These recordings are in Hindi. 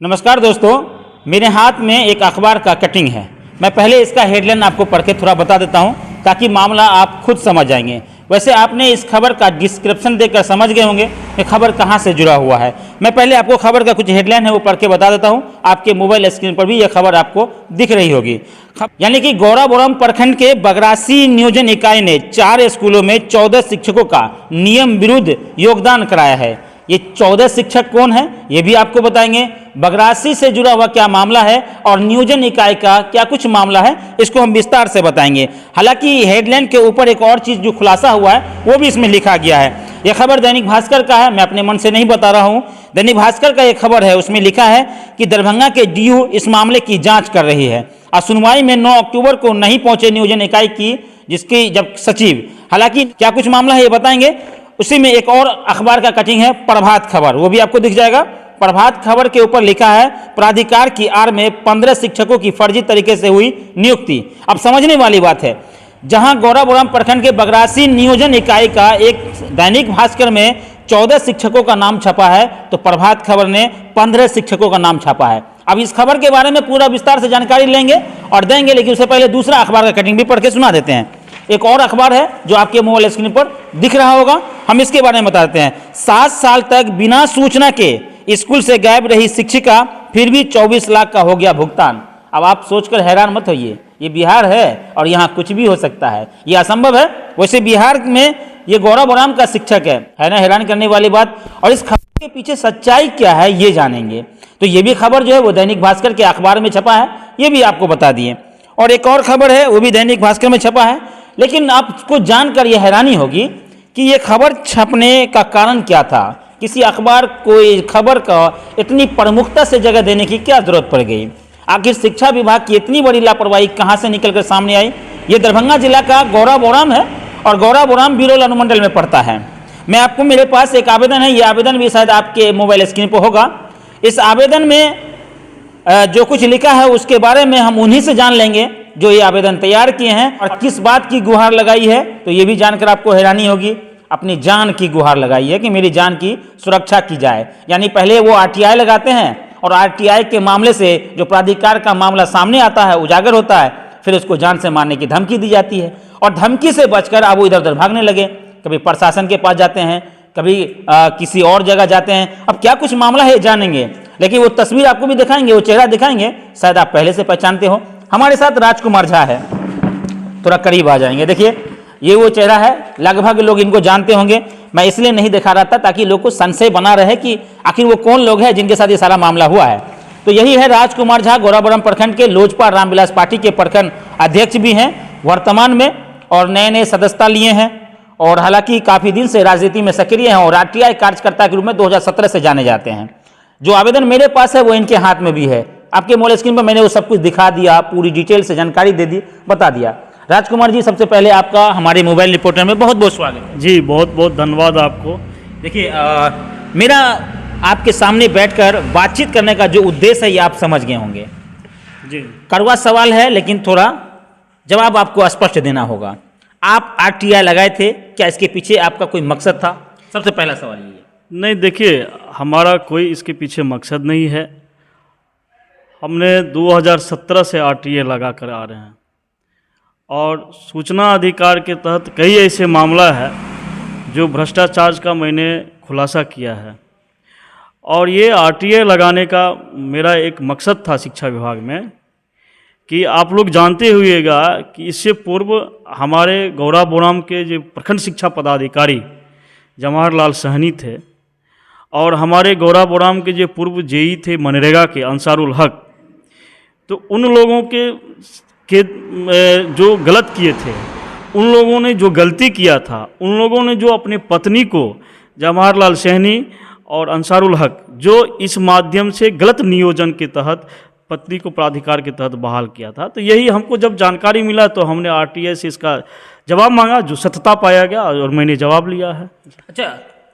नमस्कार दोस्तों, मेरे हाथ में एक अखबार का कटिंग है। मैं पहले इसका हेडलाइन आपको पढ़ के थोड़ा बता देता हूं ताकि मामला आप खुद समझ जाएंगे। वैसे आपने इस खबर का डिस्क्रिप्शन देखकर समझ गए होंगे कि खबर कहां से जुड़ा हुआ है। मैं पहले आपको खबर का कुछ हेडलाइन है वो पढ़ के बता देता हूं। आपके मोबाइल स्क्रीन पर भी यह खबर आपको दिख रही होगी। यानी कि गौराबोरम प्रखंड के बगरासी नियोजन इकाई ने 4 स्कूलों में 14 शिक्षकों का नियम विरुद्ध योगदान कराया है। ये 14 शिक्षक कौन है ये भी आपको बताएंगे। बगरासी से जुड़ा हुआ क्या मामला है और नियोजन इकाई का क्या कुछ मामला है, इसको हम विस्तार से बताएंगे। हालांकि हेडलाइन के ऊपर एक और चीज जो खुलासा हुआ है वो भी इसमें लिखा गया है। यह खबर दैनिक भास्कर का है, मैं अपने मन से नहीं बता रहा हूं। दैनिक भास्कर का एक खबर है, उसमें लिखा है कि दरभंगा के डीयू इस मामले की जांच कर रही है और सुनवाई में 9 अक्टूबर को नहीं पहुंचे नियोजन इकाई की जिसकी जब सचिव। हालांकि क्या कुछ मामला है ये बताएंगे। उसी में एक और अखबार का कटिंग है, प्रभात खबर, वो भी आपको दिख जाएगा। प्रभात खबर के ऊपर लिखा है प्राधिकार की आड़ में 15 शिक्षकों की फर्जी तरीके से हुई नियुक्ति। अब समझने वाली बात है, जहां गौराबोरम प्रखंड के बगरासी नियोजन इकाई का एक दैनिक भास्कर में 14 शिक्षकों का नाम छपा है, तो प्रभात खबर ने 15 शिक्षकों का नाम छपा है। अब इस खबर के बारे में पूरा विस्तार से जानकारी लेंगे और देंगे, लेकिन उससे पहले दूसरा अखबार का कटिंग भी पढ़ के सुना देते हैं। एक और अखबार है जो आपके मोबाइल स्क्रीन पर दिख रहा होगा, हम इसके बारे में बताते हैं। 7 साल तक बिना सूचना के स्कूल से गायब रही शिक्षिका, फिर भी 24 लाख का हो गया भुगतान। अब आप सोचकर हैरान मत होइए, ये बिहार है और यहाँ कुछ भी हो सकता है, ये असंभव है। वैसे बिहार में ये गौराबोरम का शिक्षक है ना, हैरान करने वाली बात। और इस खबर के पीछे सच्चाई क्या है ये जानेंगे। तो ये भी खबर जो है वो दैनिक भास्कर के अखबार में छपा है, ये भी आपको बता दिए। और एक और खबर है वो भी दैनिक भास्कर में छपा है, लेकिन आपको जानकर यह हैरानी होगी कि ये खबर छपने का कारण क्या था। किसी अखबार को इस खबर का इतनी प्रमुखता से जगह देने की क्या जरूरत पड़ गई। आखिर शिक्षा विभाग की इतनी बड़ी लापरवाही कहां से निकलकर सामने आई। ये दरभंगा जिला का गौराबोरम है और गौराबोरम बिरोल अनुमंडल में पड़ता है। मैं आपको, मेरे पास एक आवेदन है, ये आवेदन भी शायद आपके मोबाइल स्क्रीन पर होगा। इस आवेदन में जो कुछ लिखा है उसके बारे में हम उन्हीं से जान लेंगे जो ये आवेदन तैयार किए हैं और किस बात की गुहार लगाई है। तो ये भी जानकर आपको हैरानी होगी, अपनी जान की गुहार लगाई है कि मेरी जान की सुरक्षा की जाए। यानी पहले वो आरटीआई लगाते हैं और आरटीआई के मामले से जो प्राधिकार का मामला सामने आता है, उजागर होता है, फिर उसको जान से मारने की धमकी दी जाती है और धमकी से बचकर अब वो इधर उधर भागने लगे। कभी प्रशासन के पास जाते हैं, कभी किसी और जगह जाते हैं। अब क्या कुछ मामला है जानेंगे, लेकिन वो तस्वीर आपको भी दिखाएंगे, वो चेहरा दिखाएंगे, शायद आप पहले से पहचानते हो। हमारे साथ राजकुमार झा है, थोड़ा करीब आ जाएंगे। देखिए ये वो चेहरा है, लगभग लोग इनको जानते होंगे। मैं इसलिए नहीं दिखा रहा था ताकि लोग को संशय बना रहे कि आखिर वो कौन लोग हैं जिनके साथ ये सारा मामला हुआ है। तो यही है राजकुमार झा, गौराबोरम प्रखंड के लोजपा रामविलास पार्टी के प्रखंड अध्यक्ष भी हैं वर्तमान में और नए नए सदस्यता लिए हैं और हालांकि काफी दिन से राजनीति में सक्रिय हैं और आरटीआई कार्यकर्ता के रूप में 2017 से जाने जाते हैं। जो आवेदन मेरे पास है वो इनके हाथ में भी है। आपके मोबाइल स्क्रीन पर मैंने वो सब कुछ दिखा दिया, पूरी डिटेल से जानकारी दे दी, बता दिया। राजकुमार जी, सबसे पहले आपका हमारे मोबाइल रिपोर्टर में बहुत बहुत स्वागत है। जी, बहुत बहुत धन्यवाद आपको। देखिए मेरा आपके सामने बैठकर बातचीत करने का जो उद्देश्य है ये आप समझ गए होंगे। जी, कड़वा सवाल है लेकिन थोड़ा जवाब आपको स्पष्ट देना होगा। आप आरटीआई लगाए थे, क्या इसके पीछे आपका कोई मकसद था? सबसे पहला सवाल ये। नहीं, देखिए हमारा कोई इसके पीछे मकसद नहीं है। हमने 2017 से आरटीआई लगा कर आ रहे हैं और सूचना अधिकार के तहत कई ऐसे मामला है जो भ्रष्टाचार का मैंने खुलासा किया है और ये आरटीआई लगाने का मेरा एक मकसद था शिक्षा विभाग में कि आप लोग जानते हुएगा कि इससे पूर्व हमारे गौराबोरम के जो प्रखंड शिक्षा पदाधिकारी जवाहरलाल सहनी थे और हमारे गौराबोरम के जो पूर्व जेई थे मनरेगा के अंसारुल हक, तो उन लोगों के जो गलत किए थे, उन लोगों ने जो गलती किया था, उन लोगों ने जो अपनी पत्नी को जवाहरलाल सहनी और अंसारुल हक जो इस माध्यम से गलत नियोजन के तहत पत्नी को प्राधिकार के तहत बहाल किया था। तो यही हमको जब जानकारी मिला तो हमने आरटीआई से इसका जवाब मांगा, जो सत्यता पाया गया और मैंने जवाब लिया है। अच्छा,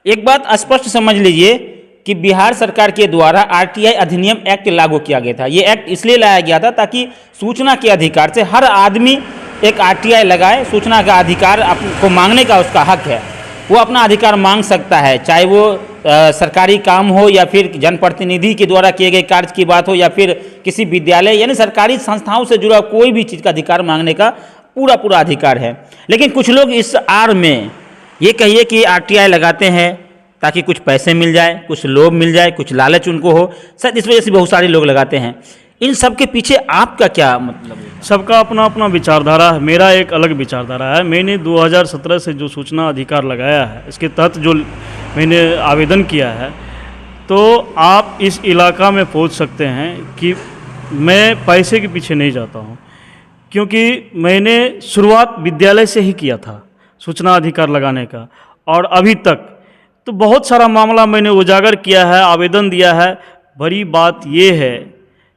एक बात स्पष्ट समझ लीजिए कि बिहार सरकार के द्वारा आरटीआई अधिनियम एक्ट लागू किया गया था। ये एक्ट इसलिए लाया गया था ताकि सूचना के अधिकार से हर आदमी एक आरटीआई लगाए। सूचना का अधिकार आपको मांगने का उसका हक है, वो अपना अधिकार मांग सकता है, चाहे वो सरकारी काम हो या फिर जनप्रतिनिधि के द्वारा किए गए कार्य की बात हो या फिर किसी विद्यालय यानी सरकारी संस्थाओं से जुड़ा कोई भी चीज़ का अधिकार मांगने का पूरा पूरा अधिकार है। लेकिन कुछ लोग इस आड़ में ये कहिए कि आरटीआई लगाते हैं ताकि कुछ पैसे मिल जाए, कुछ लोभ मिल जाए, कुछ लालच उनको हो, शायद इस वजह से बहुत सारे लोग लगाते हैं। इन सब के पीछे आपका क्या मतलब है? सबका अपना अपना विचारधारा है। मेरा एक अलग विचारधारा है। मैंने 2017 से जो सूचना अधिकार लगाया है, इसके तहत जो मैंने आवेदन किया है, तो आप इस इलाका में पहुंच सकते हैं कि मैं पैसे के पीछे नहीं जाता हूं, क्योंकि मैंने शुरुआत विद्यालय से ही किया था सूचना अधिकार लगाने का, और अभी तक तो बहुत सारा मामला मैंने उजागर किया है, आवेदन दिया है। बड़ी बात ये है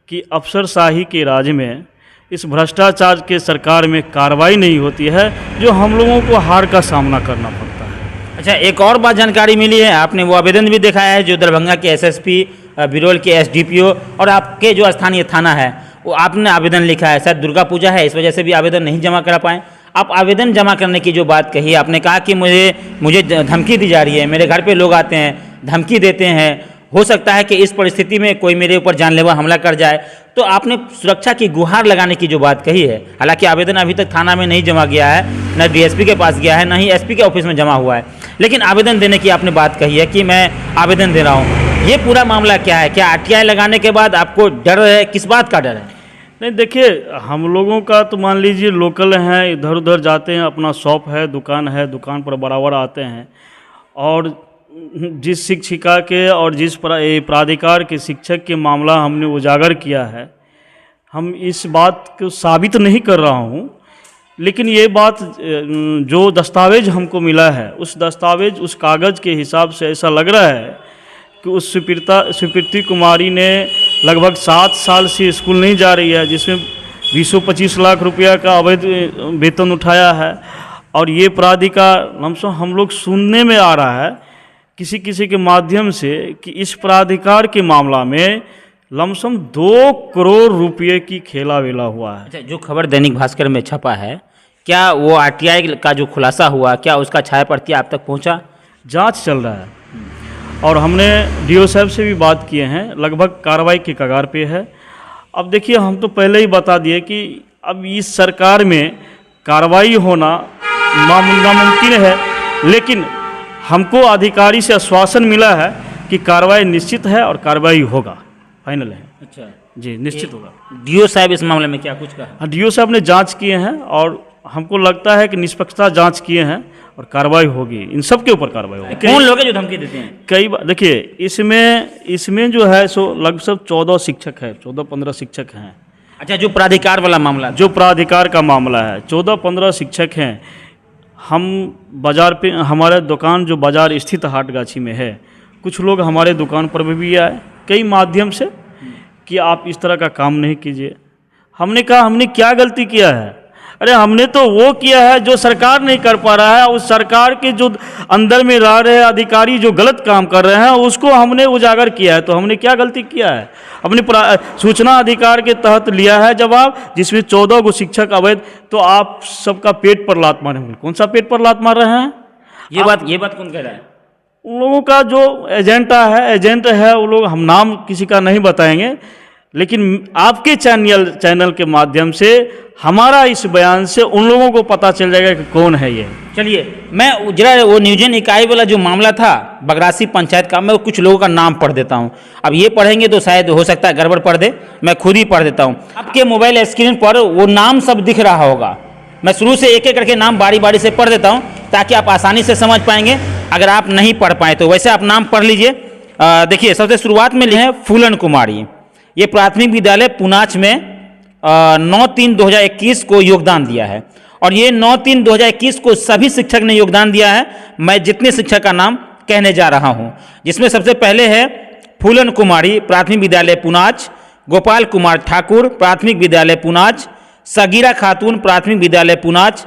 कि अफसरशाही के राज में, इस भ्रष्टाचार के सरकार में कार्रवाई नहीं होती है, जो हम लोगों को हार का सामना करना पड़ता है। अच्छा, एक और बात जानकारी मिली है, आपने वो आवेदन भी देखा है जो दरभंगा के एसएसपी, बिरौल के एसडीपीओ और आपके जो स्थानीय थाना है, वो आपने आवेदन लिखा है। शायद दुर्गा पूजा है, इस वजह से भी आवेदन नहीं जमा करा पाए। आप आवेदन जमा करने की जो बात कही, आपने कहा कि मुझे धमकी दी जा रही है, मेरे घर पे लोग आते हैं, धमकी देते हैं, हो सकता है कि इस परिस्थिति में कोई मेरे ऊपर जानलेवा हमला कर जाए। तो आपने सुरक्षा की गुहार लगाने की जो बात कही है, हालांकि आवेदन अभी तक थाना में नहीं जमा गया है, न डीएसपी के पास गया है, न ही एसपी के ऑफिस में जमा हुआ है, लेकिन आवेदन देने की आपने बात कही है कि मैं आवेदन दे रहा हूँ। ये पूरा मामला क्या है? क्या आरटीआई लगाने के बाद आपको डर है? किस बात का डर है? नहीं, देखिए, हम लोगों का तो मान लीजिए लोकल हैं, इधर उधर जाते हैं, अपना शॉप है, दुकान पर बराबर आते हैं, और जिस शिक्षिका के और जिस प्राधिकार के शिक्षक के मामला हमने उजागर किया है, हम इस बात को साबित नहीं कर रहा हूँ, लेकिन ये बात जो दस्तावेज हमको मिला है, उस दस्तावेज, उस कागज़ के हिसाब से ऐसा लग रहा है कि उस सुप्रीति कुमारी ने लगभग 7 साल से स्कूल नहीं जा रही है, जिसमें 20-25 लाख रुपया का अवैध वेतन उठाया है। और ये प्राधिकार लमसम हम लोग सुनने में आ रहा है किसी किसी के माध्यम से कि इस प्राधिकार के मामला में लमसम 2 करोड़ रुपये की खेलावेला हुआ है। अच्छा, जो खबर दैनिक भास्कर में छपा है, क्या वो आरटीआई का जो खुलासा हुआ, क्या उसका छाया प्रति आप तक पहुंचा? जांच चल रहा है और हमने डीओ साहब से भी बात किए हैं, लगभग कार्रवाई के कगार पे है। अब देखिए, हम तो पहले ही बता दिए कि अब इस सरकार में कार्रवाई होना नामुमकिन है, लेकिन हमको अधिकारी से आश्वासन मिला है कि कार्रवाई निश्चित है और कार्रवाई होगा, फाइनल है। अच्छा जी, निश्चित होगा। डीओ साहब इस मामले में क्या कुछ कहा? हाँ, डीओ साहब ने जांच किए हैं और हमको लगता है कि निष्पक्षता जांच किए हैं और कार्रवाई होगी, इन सब के ऊपर कार्रवाई होगी। कौन लोग हैं जो धमकी देते हैं? कई बार देखिए, इसमें जो है सो लगभग 14 शिक्षक है, 14-15 शिक्षक हैं। अच्छा, जो प्राधिकार वाला मामला, जो प्राधिकार का मामला है, 14-15 शिक्षक हैं। हम बाज़ार पे, हमारे दुकान जो बाज़ार स्थित हाटगाछी में है, कुछ लोग हमारे दुकान पर भी आए कई माध्यम से कि आप इस तरह का काम नहीं कीजिए। हमने कहा, हमने क्या गलती किया है? अरे हमने तो वो किया है जो सरकार नहीं कर पा रहा है, उस सरकार के जो अंदर में रह रहे अधिकारी जो गलत काम कर रहे हैं उसको हमने उजागर किया है। तो हमने क्या गलती किया है? अपने सूचना अधिकार के तहत लिया है जवाब, जिसमें 14 गो शिक्षक अवैध। तो आप सबका पेट पर लात मारे होंगे। कौन सा पेट पर लात मार रहे हैं? ये बात कौन कह रहा है? उन लोगों का जो एजेंट है, वो लोग, हम नाम किसी का नहीं बताएंगे, लेकिन आपके चैनल के माध्यम से हमारा इस बयान से उन लोगों को पता चल जाएगा कि कौन है ये। चलिए, मैं जरा वो न्यूजन इकाई वाला जो मामला था बगरासी पंचायत का, मैं कुछ लोगों का नाम पढ़ देता हूँ। अब ये पढ़ेंगे तो शायद हो सकता है गड़बड़ पढ़ दे, मैं खुद ही पढ़ देता हूँ। आपके मोबाइल स्क्रीन पर वो नाम सब दिख रहा होगा। मैं शुरू से एक एक करके नाम बारी बारी से पढ़ देता हूँ ताकि आप आसानी से समझ पाएंगे। अगर आप नहीं पढ़ पाए तो वैसे आप नाम पढ़ लीजिए। देखिए, सबसे शुरुआत में लिखे हैं फूलन कुमारी। ये प्राथमिक विद्यालय पुनाच में 9/3/2021 को योगदान दिया है, और ये 9/3/2021 को सभी शिक्षक ने योगदान दिया है। मैं जितने शिक्षक का नाम कहने जा रहा हूँ, जिसमें सबसे पहले है फूलन कुमारी प्राथमिक विद्यालय पुनाच, गोपाल कुमार ठाकुर प्राथमिक विद्यालय पुनाच, सगीरा खातून प्राथमिक विद्यालय पुनाच,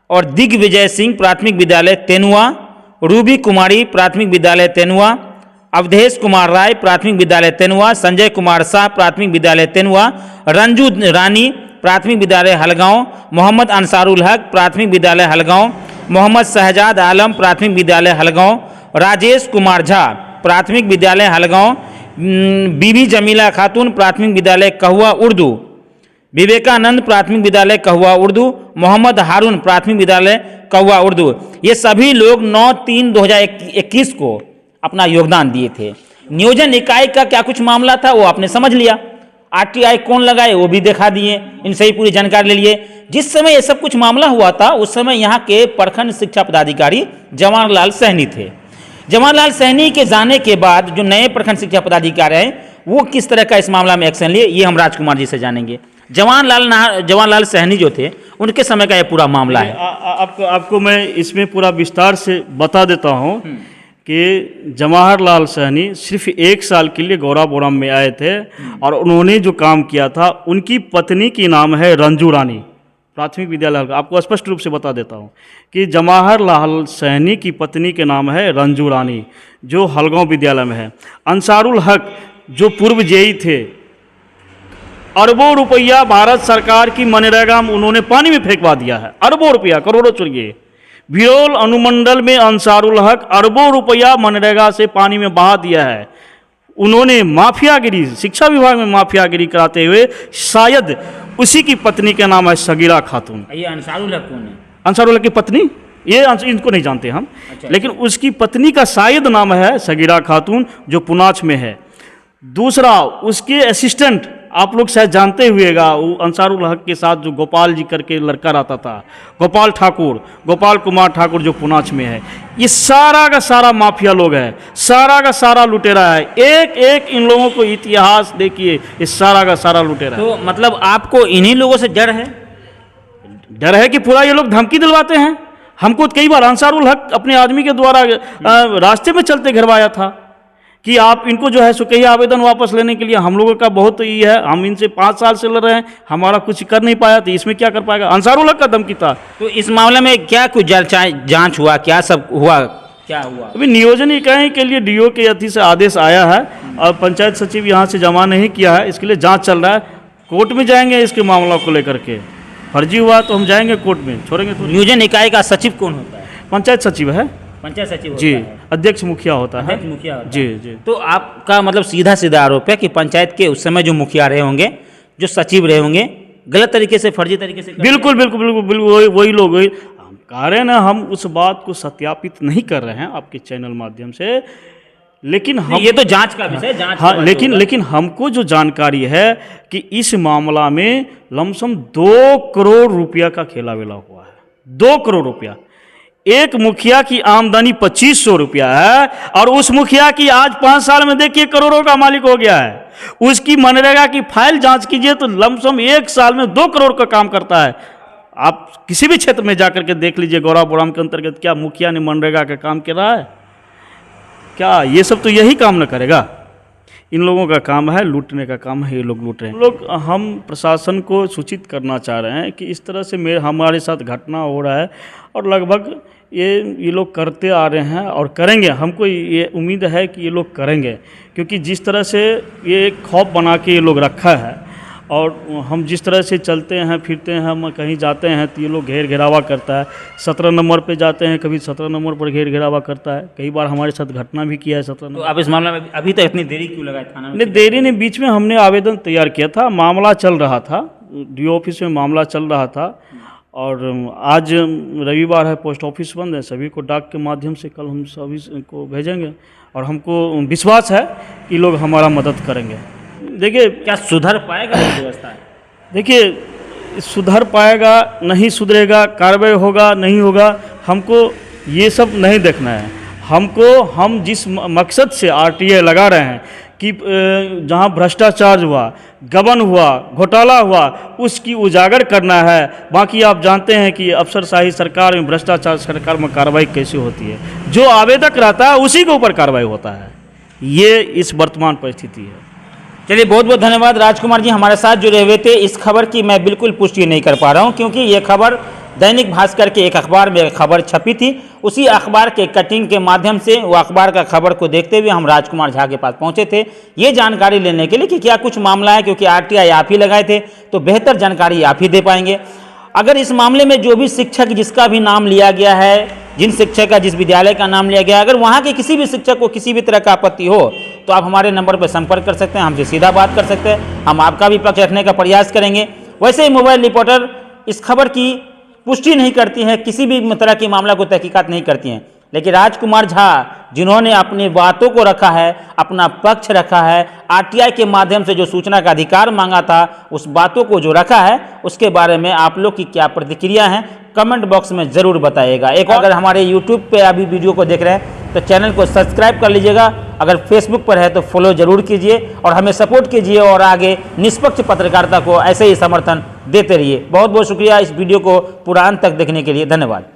और दिग्विजय सिंह प्राथमिक विद्यालय तेनुआ, रूबी कुमारी प्राथमिक विद्यालय तेनुआ, अवधेश कुमार राय प्राथमिक विद्यालय तेनुआ, संजय कुमार शाह प्राथमिक विद्यालय तेनुआ, रंजू रानी प्राथमिक विद्यालय हलगांव, मोहम्मद अंसारुल हक प्राथमिक विद्यालय हलगांव, मोहम्मद शहजाद आलम प्राथमिक विद्यालय हलगांव, राजेश कुमार झा प्राथमिक विद्यालय हलगांव, बीबी जमीला खातून प्राथमिक विद्यालय कहुआ उर्दू, विवेकानंद प्राथमिक विद्यालय कहुआ उर्दू, मोहम्मद हारून प्राथमिक विद्यालय कहुआ उर्दू, ये सभी लोग 9/3/2021 को अपना योगदान दिए थे। नियोजन इकाई का क्या कुछ मामला था वो आपने समझ लिया, आरटीआई कौन लगाए वो भी दिखा दिए, इनसे ही पूरी जानकारी ले लिए। जिस समय ये सब कुछ मामला हुआ था उस समय यहाँ के प्रखंड शिक्षा पदाधिकारी जवाहरलाल सहनी थे। जवाहरलाल सहनी के जाने के बाद जो नए प्रखंड शिक्षा पदाधिकारी हैं वो किस तरह का इस मामला में एक्शन लिए, ये हम राजकुमार जी से जानेंगे। जवाहरलाल सहनी जो थे उनके समय का ये पूरा मामला है। आपको मैं इसमें पूरा विस्तार से बता देता हूँ कि जवाहरलाल सहनी सिर्फ 1 साल के लिए गौराबोराम में आए थे और उन्होंने जो काम किया था, उनकी पत्नी की नाम है रंजू रानी, प्राथमिक विद्यालय। आपको स्पष्ट रूप से बता देता हूँ कि जवाहरलाल सहनी की पत्नी के नाम है रंजू रानी, जो हलगांव विद्यालय में है। अंसारुल हक जो पूर्व जेई थे, अरबों रुपया भारत सरकार की मनरेगा में उन्होंने पानी में फेंकवा दिया है, अरबों रुपया, करोड़ों चुनिए। भिरोल अनुमंडल में अंसारुल हक अरबों रुपया मनरेगा से पानी में बहा दिया है। उन्होंने माफियागिरी, शिक्षा विभाग में माफियागिरी कराते हुए, शायद उसी की पत्नी का नाम है सगीरा खातून। ये अंसारुल हक कौन है? अंसारुल हक की पत्नी, ये इनको नहीं जानते हम। अच्छा। लेकिन उसकी पत्नी का शायद नाम है सगीरा खातून, जो पुनाच में है। दूसरा, उसके असिस्टेंट, आप लोग शायद जानते हुएगा, वो अंसारुल हक के साथ जो गोपाल जी करके लड़का रहता था, गोपाल कुमार ठाकुर, जो पुनाच में है। ये सारा का सारा माफिया लोग है, सारा का सारा लुटेरा है। एक एक इन लोगों को इतिहास देखिए, ये सारा का सारा लुटेरा है। तो मतलब आपको इन्हीं लोगों से डर है? डर है कि पूरा ये लोग धमकी दिलवाते हैं हमको। कई बार अंसारुल हक अपने आदमी के द्वारा रास्ते में चलते घरवाया था कि आप इनको जो है सो कहीं आवेदन वापस लेने के लिए। हम लोगों का बहुत ये है, हम इनसे 5 साल से लड़ रहे हैं, हमारा कुछ कर नहीं पाया, तो इसमें क्या कर पाएगा? अंसारुल हक का धमकी था। तो इस मामले में क्या कुछ जांच हुआ, क्या सब हुआ, क्या हुआ? अभी नियोजन इकाई के लिए डीओ के अथी से आदेश आया है और पंचायत सचिव यहाँ से जमा नहीं किया है, इसके लिए जाँच चल रहा है। कोर्ट में जाएंगे इसके मामला को लेकर के, फर्जी हुआ तो हम जाएंगे कोर्ट में, छोड़ेंगे तो। नियोजन इकाई का सचिव कौन होता है? पंचायत सचिव है। पंचायत सचिव जी, होता है। अध्यक्ष मुखिया होता है। अध्यक्ष मुखिया होता जी है। जी। तो आपका मतलब सीधा आरोप है कि पंचायत के उस समय जो मुखिया रहे होंगे, जो सचिव रहे होंगे, गलत तरीके से, फर्जी तरीके से। बिल्कुल बिल्कुल बिल्कुल बिल्कुल वही लोग, हम कह रहे हैं ना, हम उस बात को सत्यापित नहीं कर रहे हैं आपके चैनल माध्यम से, लेकिन हम, ये तो जांच का विषय, जांच। हाँ, लेकिन हमको जो जानकारी है कि इस मामला में लमसम 2 करोड़ रुपया का खेला वेला हुआ है। 2 करोड़ रुपया। एक मुखिया की आमदनी 2500 रुपया है और उस मुखिया की आज 5 साल में देखिए करोड़ों का मालिक हो गया है। उसकी मनरेगा की फाइल जांच कीजिए तो लमसम 1 साल में 2 करोड़ का काम करता है। आप किसी भी क्षेत्र में जाकर के देख लीजिए, गौराबोराम के अंतर्गत क्या मुखिया ने मनरेगा का काम कर रहा है? क्या ये सब तो यही काम न करेगा? इन लोगों का काम है, लूटने का काम है, ये लोग लूट रहे हैं। हम प्रशासन को सूचित करना चाह रहे हैं कि इस तरह से हमारे साथ घटना हो रहा है और लगभग ये लोग करते आ रहे हैं और करेंगे। हमको ये उम्मीद है कि ये लोग करेंगे, क्योंकि जिस तरह से ये एक खौफ बना के ये लोग रखा है और हम जिस तरह से चलते हैं फिरते हैं, हम कहीं जाते हैं तो ये लोग घेरावा करता है। 17 नंबर पे जाते हैं, कभी 17 नंबर पर घेरावा करता है। कई बार हमारे साथ घटना भी किया है 17 नंबर। तो आप इस मामले में अभी तक इतनी देरी क्यों लगाए थाना में? नहीं, देरी नहीं, बीच में हमने आवेदन तैयार किया था, मामला चल रहा था, डीओ ऑफिस में मामला चल रहा था और आज रविवार है, पोस्ट ऑफिस बंद है, सभी को डाक के माध्यम से कल हम सभी को भेजेंगे और हमको विश्वास है कि लोग हमारा मदद करेंगे। देखिए, क्या सुधर पाएगा ये व्यवस्था? देखिए, सुधर पाएगा नहीं सुधरेगा, कार्रवाई होगा नहीं होगा, हमको ये सब नहीं देखना है। हम जिस मकसद से आरटीआई लगा रहे हैं कि जहां भ्रष्टाचार हुआ, गबन हुआ, घोटाला हुआ, उसकी उजागर करना है। बाकी आप जानते हैं कि अफसरशाही सरकार में, भ्रष्टाचार सरकार में कार्रवाई कैसे होती है। जो आवेदक रहता है उसी के ऊपर कार्रवाई होता है। ये इस वर्तमान परिस्थिति है। चलिए, बहुत बहुत धन्यवाद राजकुमार जी हमारे साथ जुड़े हुए थे। इस खबर की मैं बिल्कुल पुष्टि नहीं कर पा रहा हूं, क्योंकि ये खबर दैनिक भास्कर के एक अखबार में खबर छपी थी। उसी अखबार के कटिंग के माध्यम से वो अखबार का खबर को देखते हुए हम राजकुमार झा के पास पहुंचे थे, ये जानकारी लेने के लिए कि क्या कुछ मामला है, क्योंकि आरटीआई आप ही लगाए थे तो बेहतर जानकारी आप ही दे पाएंगे। अगर इस मामले में जो भी शिक्षक जिसका भी नाम लिया गया है जिन शिक्षक का जिस विद्यालय का नाम लिया गया, अगर वहाँ के किसी भी शिक्षक को किसी भी तरह का आपत्ति हो तो आप हमारे नंबर पर संपर्क कर सकते हैं, हमसे सीधा बात कर सकते हैं, हम आपका भी पक्ष रखने का प्रयास करेंगे। वैसे ही मोबाइल रिपोर्टर इस खबर की पुष्टि नहीं करती हैं, किसी भी तरह की मामला को तहकीकात नहीं करती हैं, लेकिन राजकुमार झा जिन्होंने अपनी बातों को रखा है, अपना पक्ष रखा है, आरटीआई के माध्यम से जो सूचना का अधिकार मांगा था, उस बातों को जो रखा है, उसके बारे में आप लोग की क्या प्रतिक्रिया है कमेंट बॉक्स में ज़रूर बताइएगा। एक अगर हमारे यूट्यूब पे अभी वीडियो को देख रहे हैं तो चैनल को सब्सक्राइब कर लीजिएगा, अगर फेसबुक पर है तो फॉलो जरूर कीजिए और हमें सपोर्ट कीजिए और आगे निष्पक्ष पत्रकारिता को ऐसे ही समर्थन देते रहिए। बहुत बहुत शुक्रिया इस वीडियो को पूरा अंत तक देखने के लिए, धन्यवाद।